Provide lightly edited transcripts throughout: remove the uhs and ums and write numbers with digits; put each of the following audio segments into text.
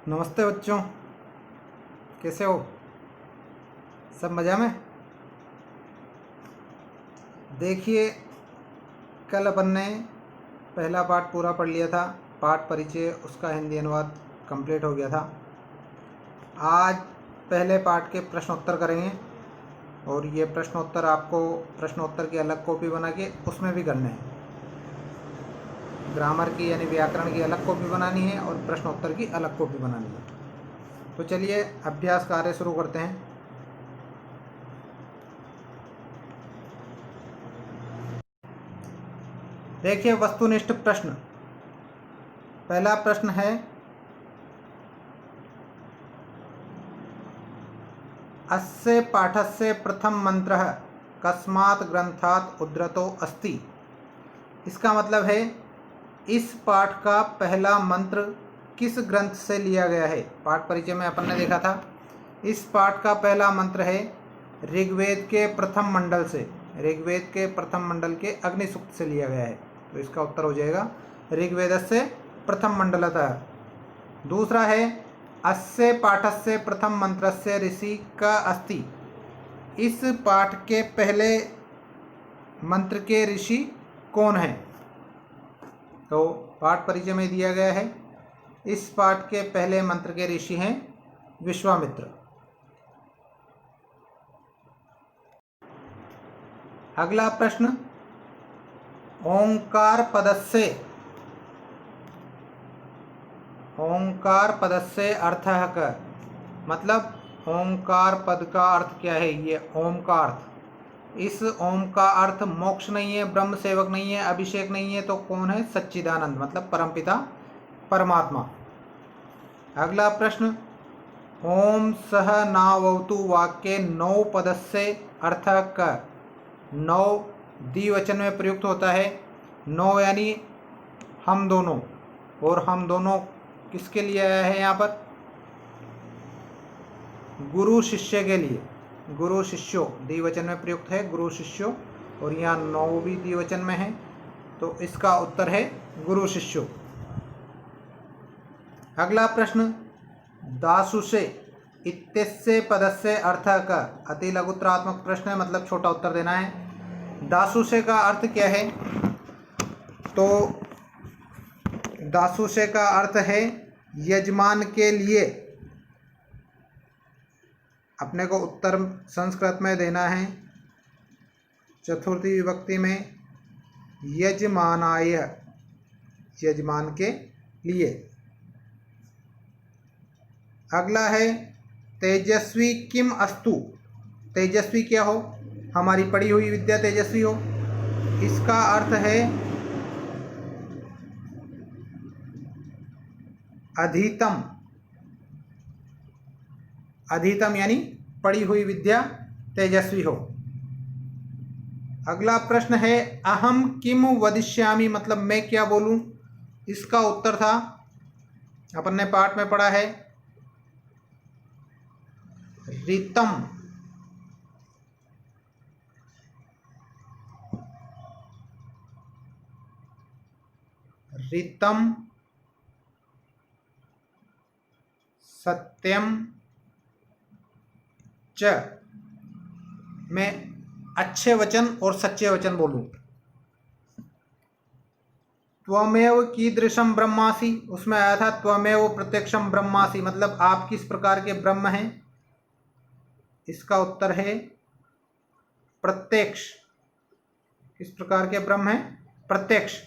नमस्ते बच्चों, कैसे हो? सब मज़ा में? देखिए, कल अपन ने पहला पाठ पूरा पढ़ लिया था। पाठ परिचय, उसका हिंदी अनुवाद कंप्लीट हो गया था। आज पहले पाठ के प्रश्नोत्तर करेंगे और ये प्रश्नोत्तर आपको प्रश्नोत्तर की अलग कॉपी बना के उसमें भी करने हैं। ग्रामर की यानी व्याकरण की अलग कॉपी बनानी है और प्रश्नोत्तर की अलग कॉपी बनानी है। तो चलिए अभ्यास कार्य शुरू करते हैं। देखिए, वस्तुनिष्ठ प्रश्न। पहला प्रश्न है, अस्य पाठस्य प्रथम मंत्रः कस्मात् ग्रंथात् उद्धृतो अस्ति। इसका मतलब है, इस पाठ का पहला मंत्र किस ग्रंथ से लिया गया है। पाठ परिचय में अपन ने देखा था, इस पाठ का पहला मंत्र है ऋग्वेद के प्रथम मंडल से, ऋग्वेद के प्रथम मंडल के अग्नि सूक्त से लिया गया है। तो इसका उत्तर हो जाएगा ऋग्वेदस्य प्रथम मंडलतः। दूसरा है, अस्य पाठस्य प्रथम मंत्रस्य ऋषि का अस्ति। इस पाठ के पहले मंत्र के ऋषि कौन है? तो पाठ परिचय में दिया गया है, इस पाठ के पहले मंत्र के ऋषि हैं विश्वामित्र। अगला प्रश्न, ओंकार पदस्य अर्थः का मतलब ओंकार पद का अर्थ क्या है? ये ओम का अर्थ। इस ओम का अर्थ मोक्ष नहीं है, ब्रह्म सेवक नहीं है, अभिषेक नहीं है, तो कौन है? सच्चिदानंद मतलब परमपिता परमात्मा। अगला प्रश्न, ओम सह नावतु वाक्य नौ पदस्य अर्थः का। नौ द्विवचन में प्रयुक्त होता है। नौ यानी हम दोनों, और हम दोनों किसके लिए आया है? यहाँ पर गुरु शिष्य के लिए। गुरु शिष्यो द्विवचन में प्रयुक्त है, गुरु शिष्यो, और यहाँ नौ भी द्विवचन में है, तो इसका उत्तर है गुरु शिष्यो। अगला प्रश्न, दासुषे इत्यस्य पदस्य अर्थः का। अति लघुत्रात्मक प्रश्न है, मतलब छोटा उत्तर देना है। दासुषे का अर्थ क्या है? तो दासुषे का अर्थ है यजमान के लिए। अपने को उत्तर संस्कृत में देना है, चतुर्थी विभक्ति में, यजमानाय, यजमान के लिए। अगला है, तेजस्वी किम अस्तु। तेजस्वी क्या हो? हमारी पढ़ी हुई विद्या तेजस्वी हो। इसका अर्थ है अधीतम। अधीतम यानी पढ़ी हुई विद्या तेजस्वी हो। अगला प्रश्न है, अहम किम वदिष्यामि मतलब मैं क्या बोलूं। इसका उत्तर था, अपन ने पाठ में पढ़ा है, ऋतम। ऋतम सत्यम च। मैं अच्छे वचन और सच्चे वचन बोलूं। त्वमेव कीदृशम ब्रह्मासि, उसमें आया था त्वमेव प्रत्यक्षम ब्रह्मासि मतलब आप किस प्रकार के ब्रह्म हैं। इसका उत्तर है प्रत्यक्ष। किस प्रकार के ब्रह्म हैं? प्रत्यक्ष।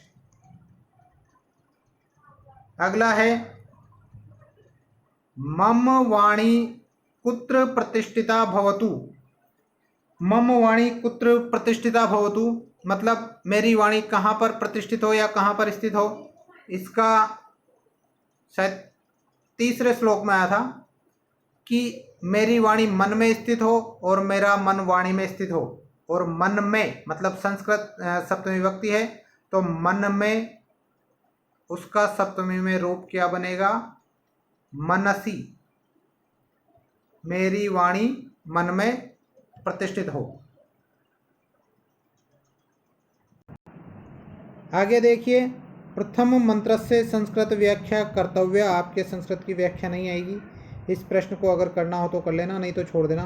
अगला है, मम वाणी कुत्र प्रतिष्ठिता भवतु। मम वाणी कुत्र प्रतिष्ठिता भवतु मतलब मेरी वाणी कहाँ पर प्रतिष्ठित हो या कहाँ पर स्थित हो। इसका शायद तीसरे श्लोक में आया था कि मेरी वाणी मन में स्थित हो और मेरा मन वाणी में स्थित हो। और मन में मतलब संस्कृत सप्तमी विभक्ति है, तो मन में उसका सप्तमी में रूप क्या बनेगा? मनसी। मेरी वाणी मन में प्रतिष्ठित हो। आगे देखिए, प्रथम मंत्र से संस्कृत व्याख्या कर्तव्य, आपके संस्कृत की व्याख्या नहीं आएगी। इस प्रश्न को अगर करना हो तो कर लेना, नहीं तो छोड़ देना।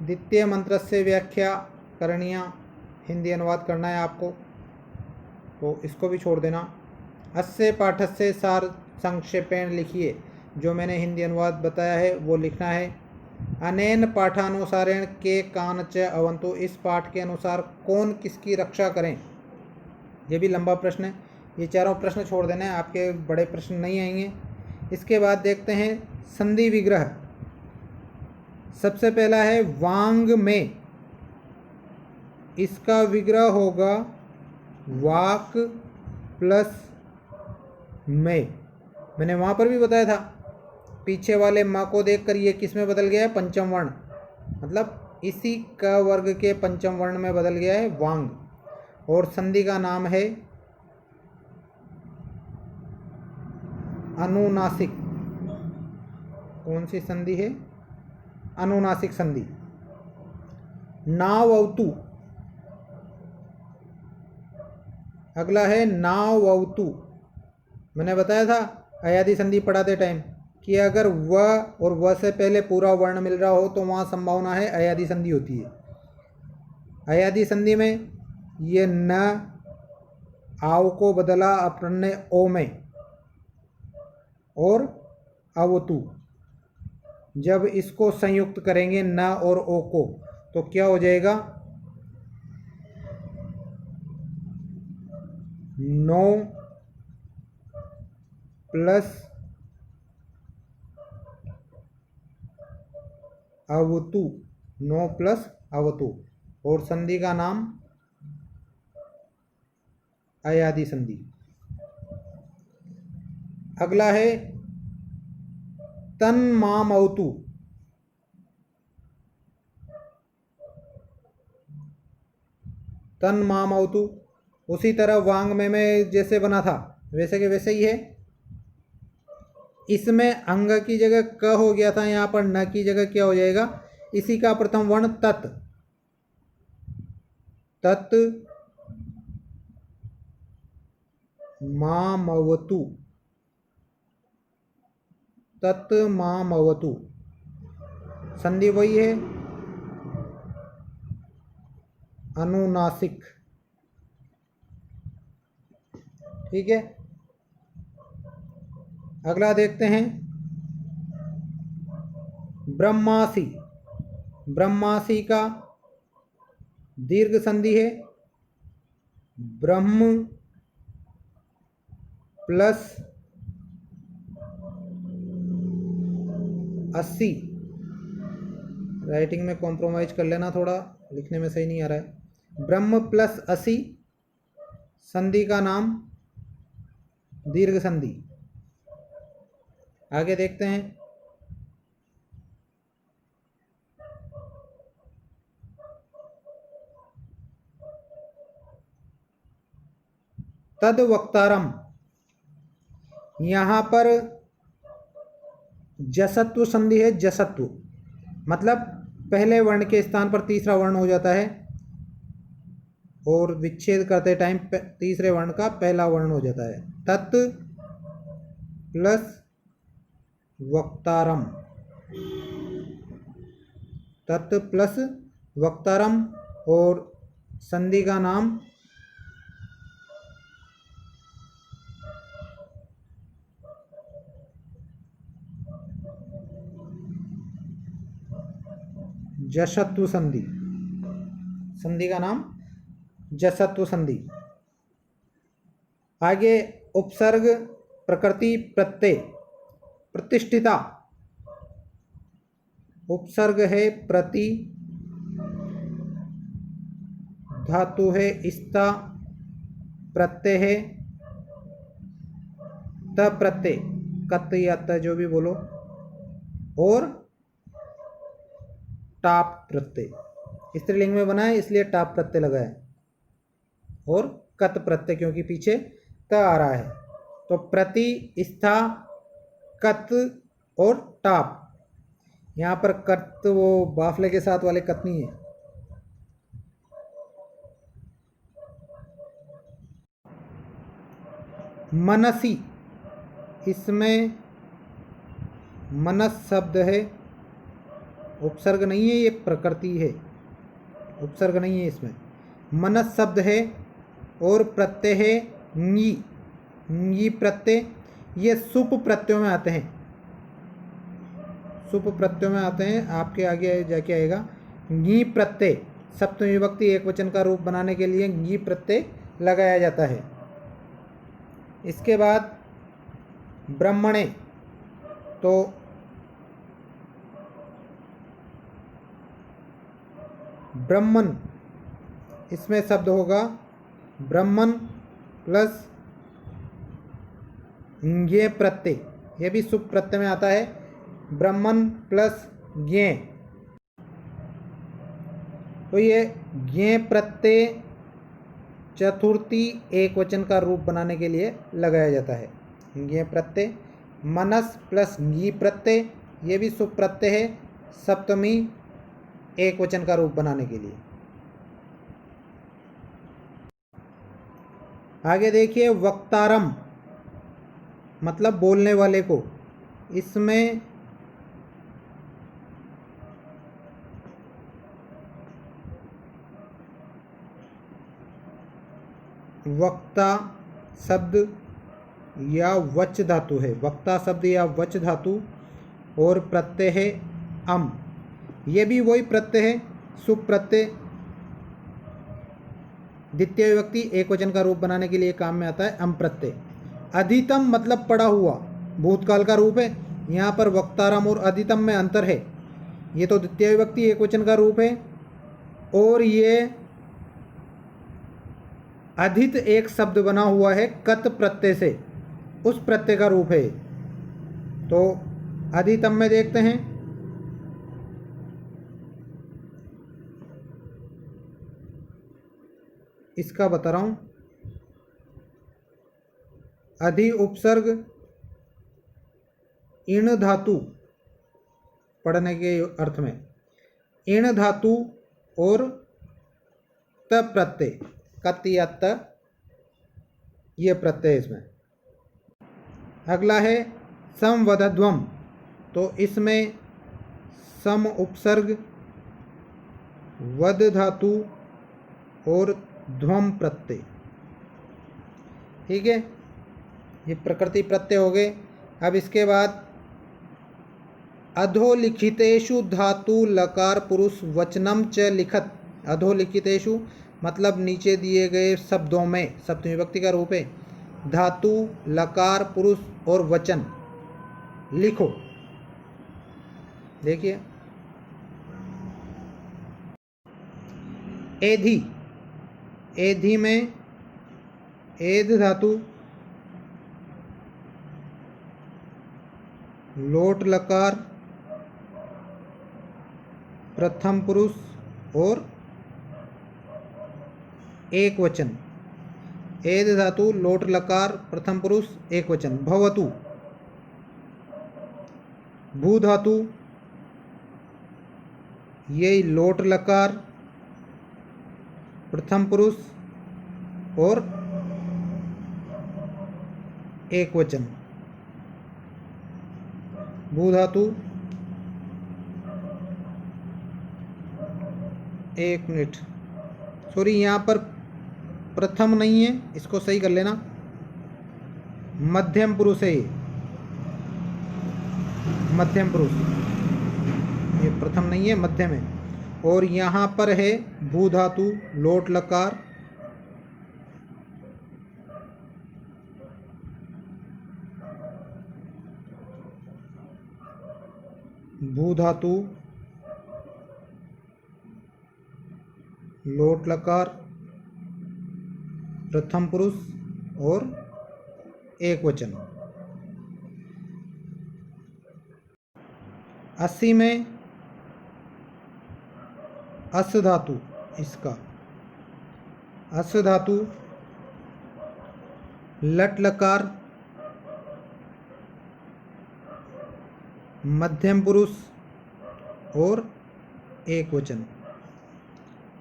द्वितीय मंत्र से व्याख्या करणीय, हिंदी अनुवाद करना है आपको, तो इसको भी छोड़ देना। अस्य पाठस्य सार संक्षेपेण लिखिए, जो मैंने हिंदी अनुवाद बताया है वो लिखना है। अनेन पाठानुसारेण के कान च अवंतु, इस पाठ के अनुसार कौन किसकी रक्षा करें। ये भी लंबा प्रश्न है, ये चारों प्रश्न छोड़ देना है, आपके बड़े प्रश्न नहीं आएंगे। इसके बाद देखते हैं संधि विग्रह। सबसे पहला है वांग में, इसका विग्रह होगा वाक प्लस में। मैंने वहाँ पर भी बताया था, पीछे वाले माँ को देखकर ये किस में बदल गया है, पंचम वर्ण, मतलब इसी का वर्ग के पंचम वर्ण में बदल गया है वांग। और संधि का नाम है अनुनासिक। कौन सी संधि है, अनुनासिक संधि। नावतु, अगला है नावतु। मैंने बताया था अयादी संधि पढ़ाते टाइम कि अगर व और व से पहले पूरा वर्ण मिल रहा हो तो वहाँ संभावना है अयादी संधि होती है। अयादी संधि में ये न आव को बदला अपने ओ में, और अवतु, जब इसको संयुक्त करेंगे न और ओ को तो क्या हो जाएगा, नो प्लस अवतु, नो प्लस अवतु। और संधि का नाम अयादी संधि। अगला है तन मामवतु। तन मामवतु उसी तरह वांग में जैसे बना था वैसे के वैसे ही है। इसमें अंग की जगह क हो गया था, यहाँ पर न की जगह क्या हो जाएगा, इसी का प्रथम वर्ण तत्। तत् मामवतु, तत् मामवतु। संधि वही है, अनुनासिक। ठीक है, अगला देखते हैं ब्रह्मासी। ब्रह्मासी का दीर्घ संधि है ब्रह्म प्लस अस्सी। राइटिंग में कॉम्प्रोमाइज कर लेना, थोड़ा लिखने में सही नहीं आ रहा है। ब्रह्म प्लस अस्सी, संधि का नाम दीर्घ संधि। आगे देखते हैं तद वक्तारम। यहाँ पर जसत्व संधि है। जसत्व मतलब पहले वर्ण के स्थान पर तीसरा वर्ण हो जाता है, और विच्छेद करते टाइम तीसरे वर्ण का पहला वर्ण हो जाता है। तत् प्लस वक्तारम, तत् प्लस वक्तारम। और संधि का नाम जसत्व संधि। संधि का नाम जसत्व संधि। आगे उपसर्ग प्रकृति प्रत्यय प्रतिष्ठिता। उपसर्ग है प्रति, धातु है स्था, प्रत्यय है त प्रत्यय, कत या त जो भी बोलो, और टाप प्रत्यय। स्त्रीलिंग में बना है इसलिए टाप प्रत्यय लगा है, और कत प्रत्यय क्योंकि पीछे त आ रहा है। तो प्रति, स्था, कत और टाप। यहाँ पर कत वो बाफले के साथ वाले कत नहीं है। मनसी, इसमें मनस शब्द है, उपसर्ग नहीं है, ये प्रकृति है, उपसर्ग नहीं है इसमें। मनस शब्द है और प्रत्यय है ङी, ङी प्रत्यय, ये सुप प्रत्ययों में आते हैं, सुप प्रत्ययों में आते हैं। आपके आगे जाके आएगा ङी प्रत्यय, सप्तमी विभक्ति एक वचन का रूप बनाने के लिए ङी प्रत्यय लगाया जाता है। इसके बाद ब्रह्मणे, तो ब्रह्मन, इसमें शब्द होगा ब्रह्मन प्लस ज्ञ प्रत्यय, यह भी सुप प्रत्यय में आता है, ब्रह्मन प्लस ज्ञ। तो ये ज्ञ प्रत्यय चतुर्थी एक वचन का रूप बनाने के लिए लगाया जाता है। ज्ञ प्रत्यय, मनस प्लस ङी प्रत्यय, ये भी सुप प्रत्यय है, सप्तमी एक वचन का रूप बनाने के लिए। आगे देखिए वक्तारम, मतलब बोलने वाले को, इसमें वक्ता शब्द या वच धातु है, वक्ता शब्द या वच धातु, और प्रत्यय है अम, ये भी वही प्रत्यय है, सुप प्रत्यय, द्वितीय विभक्ति एक वचन का रूप बनाने के लिए काम में आता है अम प्रत्यय। अधितम मतलब पड़ा हुआ, भूतकाल का रूप है, यहाँ पर वक्तारम और अधितम में अंतर है। ये तो द्वितीय विभक्ति एक वचन का रूप है और ये अधित एक शब्द बना हुआ है कत प्रत्यय से, उस प्रत्यय का रूप है। तो अधितम में देखते हैं, इसका बता रहा हूं, अधि उपसर्ग इण धातु, पढ़ने के अर्थ में इण धातु और त प्रत्यय, कत या त, ये प्रत्यय इसमें। अगला है समवदध्वम, तो इसमें सम उपसर्ग, वद धातु और ध्वम प्रत्यय, ठीक है, ये प्रकृति प्रत्यय हो गए। अब इसके बाद अधोलिखितेषु धातु लकार पुरुष वचनम च लिखत, अधोलिखितेषु मतलब नीचे दिए गए शब्दों में, सप्तमी विभक्ति का रूप है, धातु लकार पुरुष और वचन लिखो। देखिए एधि, एधि में एध धातु, लोट लकार, प्रथम पुरुष और एक वचन, एध धातु, लोट लकार, प्रथम पुरुष, एक वचन। भवतु, भू धातु, ये लोट लकार, प्रथम पुरुष और एक वचन, भू धातु। एक मिनट, सॉरी, यहाँ पर प्रथम नहीं है, इसको सही कर लेना, मध्यम पुरुष है ये, मध्यम पुरुष, ये प्रथम नहीं है, मध्यम है। और यहाँ पर है भू धातु, लोट लकार, भू धातु, लोट लकार, प्रथम पुरुष और एक वचन। 80 में अस धातु, इसका अस धातु, लट लकार, मध्यम पुरुष और एक वचन।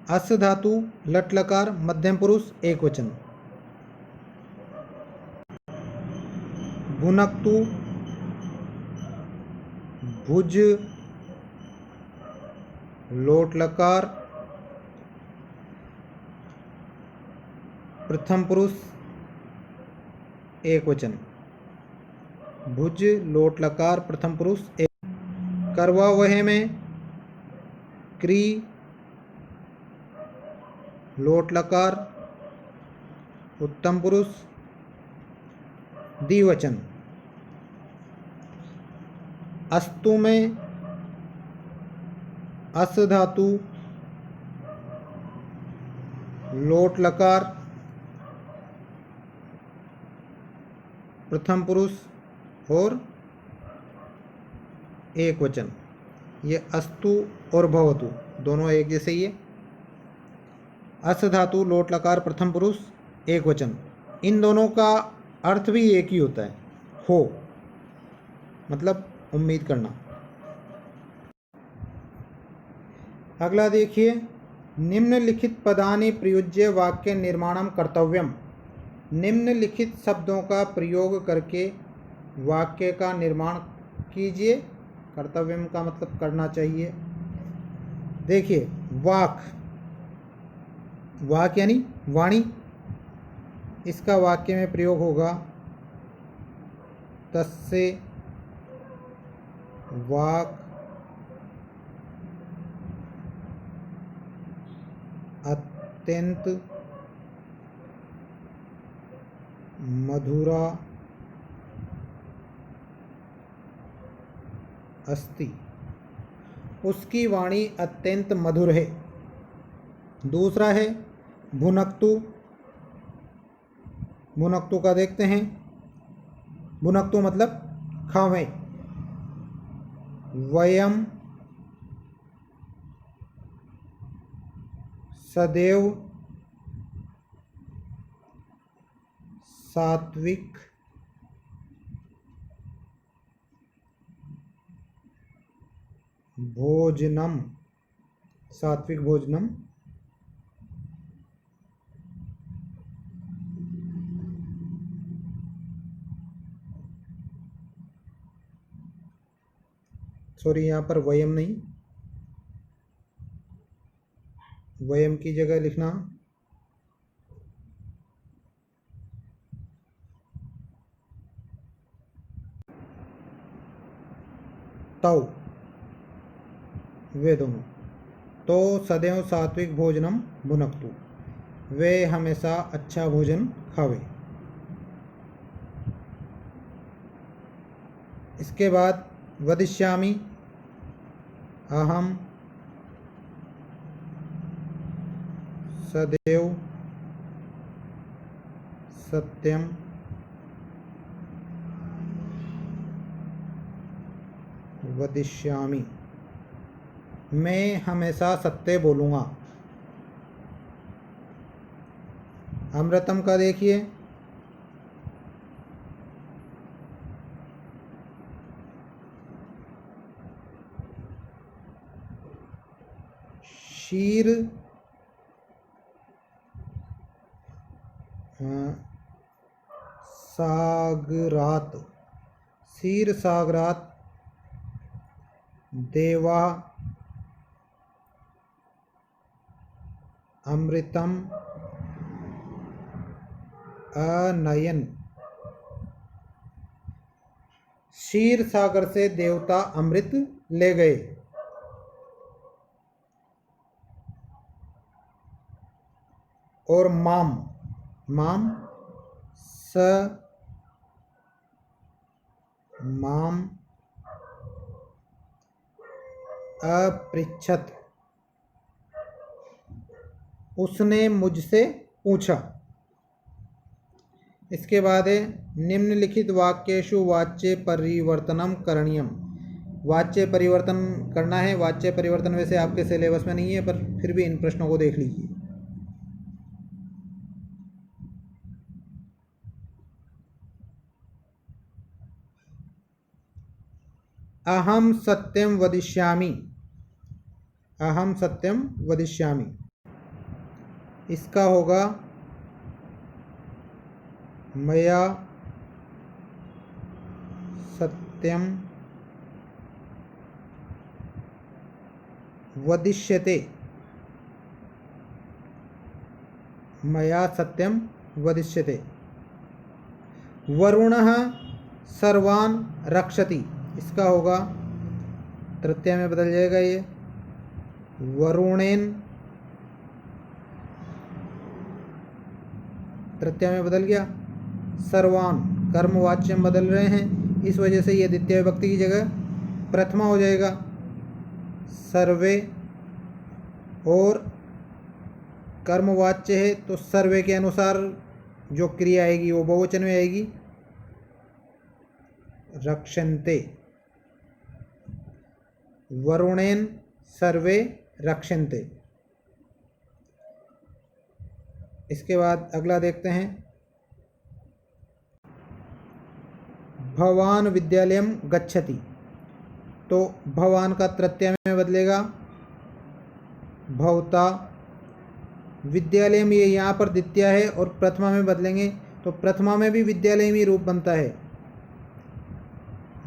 अस धातु, लट लकार, मध्यम पुरुष, एक वचन। भुनक्तु, भुज लोट लकार प्रथम पुरुष एक वचन। भुज लोट लकार प्रथम पुरुष एक। करवा वहे में क्री लोट लकार उत्तम पुरुष द्विवचन। अस्तु में अस धातु लोट लकार प्रथम पुरुष और एक वचन। ये अस्तु और भवतु दोनों एक जैसे ही है। अस धातु लोट लकार प्रथम पुरुष एक वचन, इन दोनों का अर्थ भी एक ही होता है, हो मतलब उम्मीद करना। अगला देखिए, निम्नलिखित पदानि प्रयुज्य वाक्य निर्माणम कर्तव्यम। निम्नलिखित शब्दों का प्रयोग करके वाक्य का निर्माण कीजिए। कर्तव्यम का मतलब करना चाहिए। देखिए, वाक, वाक यानी वाणी, इसका वाक्य में प्रयोग होगा तस्से वाक अत्यंत मधुरा अस्ति, उसकी वाणी अत्यंत मधुर है। दूसरा है भुनक्तु। भुनक्तु का देखते हैं। भुनक्तु मतलब खावें। वयम सदैव सात्विक भोजनम, सात्विक भोजनम सॉरी, यहाँ पर वयम नहीं, वयम की जगह लिखना तौ, वे दोनों। तो सदैव सात्विक भोजनम भुनक्तु, वे हमेशा अच्छा भोजन खावे। इसके बाद वदिष्यामि, अहम सदैव सत्यम वदिष्यामि, मैं हमेशा सत्य बोलूँगा। अमृतम का देखिए, क्षीर सागरात, क्षीर सागरात देवा अमृतम अनयन, क्षीर सागर से देवता अमृत ले गए। और माम, माम स माम अपृच्छत, उसने मुझसे पूछा। इसके बाद है निम्नलिखित वाक्येषु वाच्य परिवर्तनम करणीयम। वाच्य परिवर्तन करना है। वाच्य परिवर्तन वैसे आपके सिलेबस में नहीं है, पर फिर भी इन प्रश्नों को देख लीजिए। अहम सत्यम वदिष्यामि, अहम सत्यम वदिष्यामि, इसका होगा मया सत्यम वदिष्यते, मया सत्यम वदिष्यते। वरुणः सर्वान् रक्षति, इसका होगा तृतीया में बदल जाएगा ये, वरुणेन, तृतीया में बदल गया। सर्वान कर्मवाच्य में बदल रहे हैं, इस वजह से ये द्वितीय विभक्ति की जगह प्रथमा हो जाएगा। सर्वे और कर्मवाच्य है तो सर्वे के अनुसार जो क्रिया आएगी वो बहुवचन में आएगी, रक्षन्ते। वरुणेन सर्वे रक्षन्ते। इसके बाद अगला देखते हैं। भवान विद्यालयम गच्छति, तो भवान का तृतीया में बदलेगा भवता। विद्यालय में ये यहाँ पर द्वितीया है और प्रथमा में बदलेंगे तो प्रथमा में भी विद्यालय में रूप बनता है,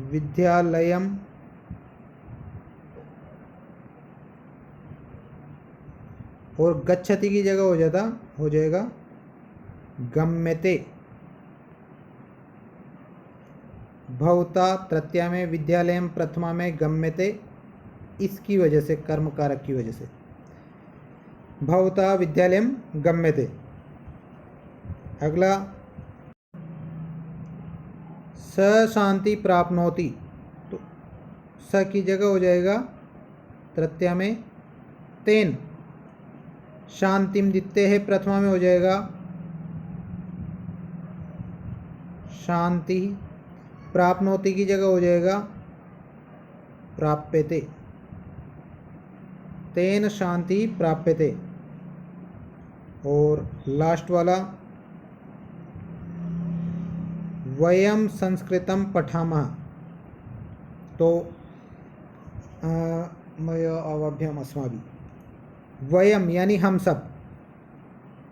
विद्यालयम। और गच्छति की जगह हो जाएगा गम्यते। भवता तृतीया में, विद्यालयम प्रथमा में, गम्यते इसकी वजह से, कर्म कारक की वजह से, भवता विद्यालयम गम्यते। अगला स शांति प्राप्नोति, तो स की जगह हो जाएगा तृतीया में तेन। शांतिम द्वितीय है, प्रथमा में हो जाएगा शांति। प्राप्नोति की जगह हो जाएगा प्राप्यते, तेन शांति प्राप्यते। और लास्ट वाला वयम संस्कृतम पठामः, तो मया अवाभ्याम अस्माभिः, वयम यानी हम सब,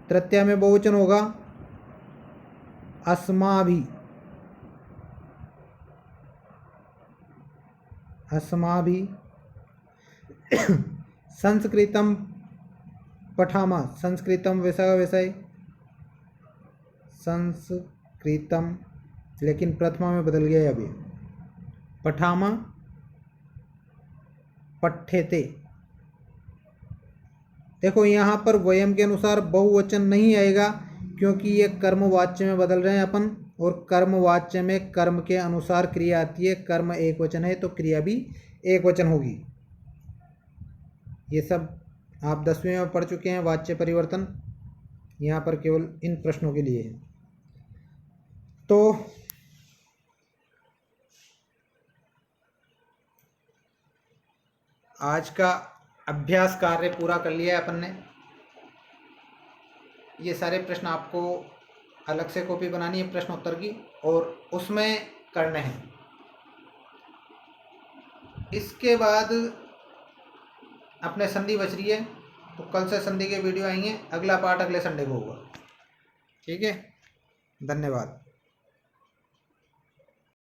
तृतीया में बहुवचन होगा अस्माभिः, अस्माभिः। संस्कृतम पठामः, संस्कृतम वैसा का वैसा ही संस्कृतम, लेकिन प्रथमा में बदल गया है अभी, पठामः पठ्यते। देखो यहाँ पर वयम के अनुसार बहुवचन नहीं आएगा क्योंकि ये कर्मवाच्य में बदल रहे हैं अपन, और कर्मवाच्य में कर्म के अनुसार क्रिया आती है। कर्म एक वचन है तो क्रिया भी एक वचन होगी। ये सब आप 10वीं में पढ़ चुके हैं, वाच्य परिवर्तन। यहाँ पर केवल इन प्रश्नों के लिए है। तो आज का अभ्यास कार्य पूरा कर लिया है अपन ने। ये सारे प्रश्न आपको अलग से कॉपी बनानी है प्रश्नोत्तर की, और उसमें करने हैं। इसके बाद अपने संधि बच रही है, तो कल से संधि के वीडियो आएंगे। अगला पार्ट अगले संडे को होगा। ठीक है, धन्यवाद।